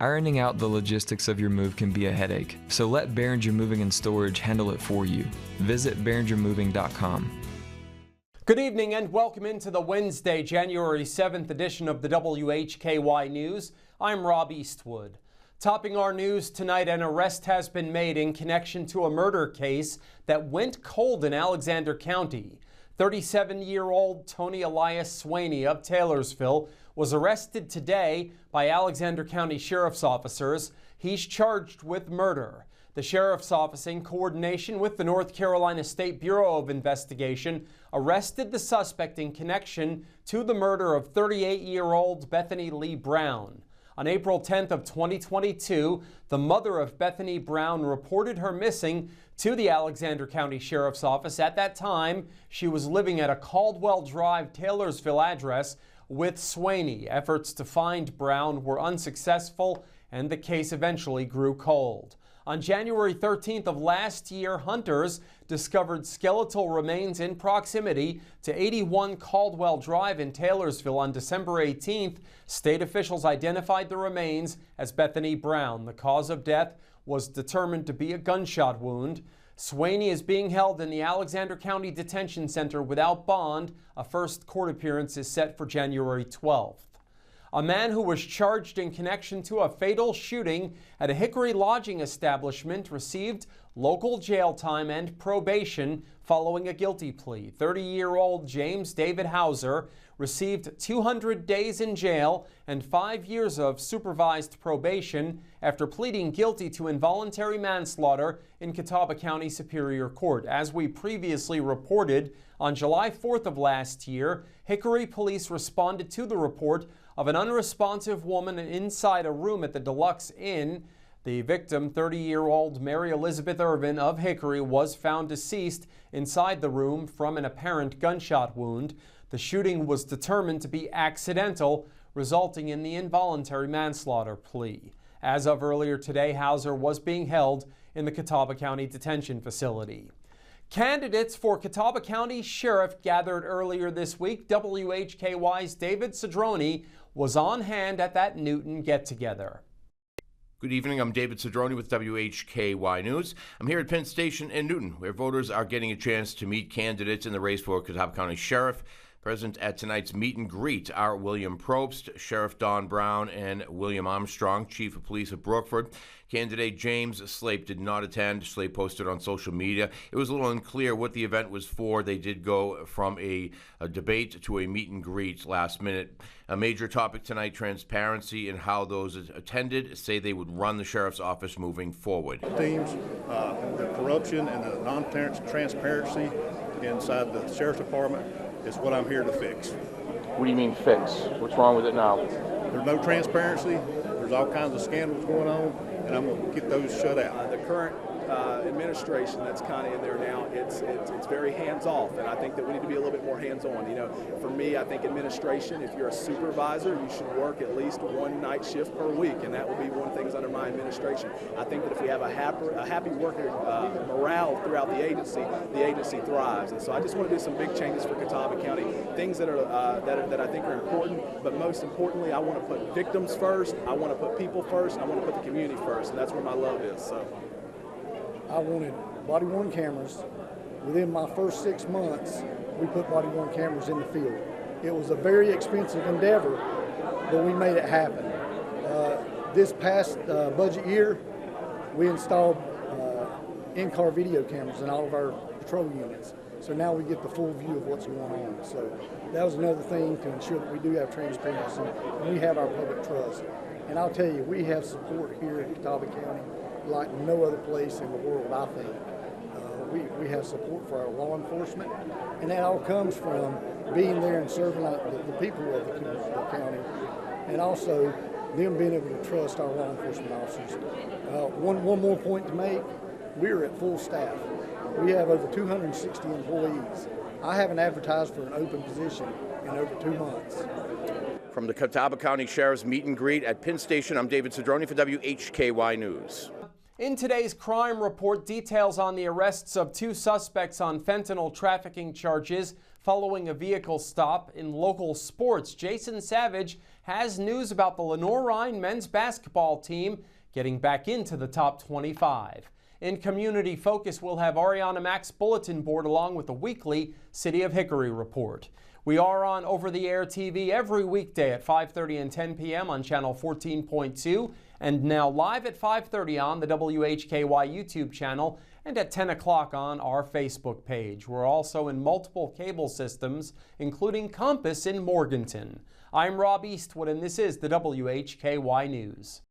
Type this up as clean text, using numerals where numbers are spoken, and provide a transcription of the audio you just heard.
Ironing out the logistics of your move can be a headache, so let Behringer Moving and Storage handle it for you. Visit BehringerMoving.com. Good evening and welcome into the Wednesday, January 7th edition of the WHKY News. I'm Rob Eastwood. Topping our news tonight, an arrest has been made in connection to a murder case that went cold in Alexander County. 37-year-old Tony Elias Swaney of Taylorsville was arrested today by Alexander County Sheriff's officers. He's charged with murder. The Sheriff's Office, in coordination with the North Carolina State Bureau of Investigation, arrested the suspect in connection to the murder of 38-year-old Bethany Lee Brown. On April 10th of 2022, the mother of Bethany Brown reported her missing to the Alexander County Sheriff's Office. At that time, she was living at a Caldwell Drive, Taylorsville address with Swaney. Efforts to find Brown were unsuccessful, and the case eventually grew cold. On January 13th of last year, hunters discovered skeletal remains in proximity to 81 Caldwell Drive in Taylorsville. On December 18th, state officials identified the remains as Bethany Brown. The cause of death was determined to be a gunshot wound. Swaney is being held in the Alexander County Detention Center without bond. A first court appearance is set for January 12th. A man who was charged in connection to a fatal shooting at a Hickory lodging establishment received local jail time and probation following a guilty plea. 30-year-old James David Hauser received 200 days in jail and 5 years of supervised probation after pleading guilty to involuntary manslaughter in Catawba County Superior Court. As we previously reported, on July 4th of last year, Hickory police responded to the report of an unresponsive woman inside a room at the Deluxe Inn. The victim, 30-year-old Mary Elizabeth Irvin of Hickory, was found deceased inside the room from an apparent gunshot wound. The shooting was determined to be accidental, resulting in the involuntary manslaughter plea. As of earlier today, Hauser was being held in the Catawba County Detention Facility. Candidates for Catawba County Sheriff gathered earlier this week. WHKY's David Cedrone was on hand at that Newton get-together. Good evening, I'm David Cedrone with WHKY News. I'm here at Penn Station in Newton, where voters are getting a chance to meet candidates in the race for Catawba County Sheriff. Present at tonight's meet and greet are William Probst, Sheriff Don Brown, and William Armstrong, Chief of Police of Brookford. Candidate James Slape did not attend. Slape posted on social media. It was a little unclear what the event was for. They did go from a debate to a meet and greet last minute. A major topic tonight, transparency, and how those attended say they would run the sheriff's office moving forward. Teams, the corruption and the non-transparency inside the sheriff's department is what I'm here to fix. What do you mean fix? What's wrong with it now? There's no transparency. There's all kinds of scandals going on, and I'm going to get those shut out. The current administration that's kind of in there now, it's very hands-off, and I think that we need to be a little bit more hands-on. You know, for me, I think administration, if you're a supervisor, you should work at least one night shift per week, and that will be one of the things under my administration. I think that if we have a happy worker morale throughout the agency thrives. And so I just want to do some big changes for Catawba County, things that I think are important, but most importantly, I want to put victims first, I want to put people first, I want to put the community first, and that's where my love is. So I wanted body-worn cameras. Within my first 6 months, we put body-worn cameras in the field. It was a very expensive endeavor, but we made it happen. This past budget year, we installed in-car video cameras in all of our patrol units. So now we get the full view of what's going on. So that was another thing to ensure that we do have transparency and we have our public trust. And I'll tell you, we have support here in Catawba County like no other place in the world, I think. We have support for our law enforcement, and that all comes from being there and serving the people of the county, and also them being able to trust our law enforcement officers. One more point to make, we're at full staff. We have over 260 employees. I haven't advertised for an open position in over 2 months. From the Catawba County Sheriff's meet and greet at Penn Station, I'm David Cedrone for WHKY News. In today's crime report, details on the arrests of 2 suspects on fentanyl trafficking charges following a vehicle stop. In local sports, Jason Savage has news about the Lenore-Rhine men's basketball team getting back into the top 25. In Community Focus, we'll have Ariana Mack's bulletin board along with the weekly City of Hickory report. We are on over-the-air TV every weekday at 5:30 and 10 p.m. on channel 14.2 and now live at 5:30 on the WHKY YouTube channel and at 10 o'clock on our Facebook page. We're also in multiple cable systems, including Compass in Morganton. I'm Rob Eastwood, and this is the WHKY News.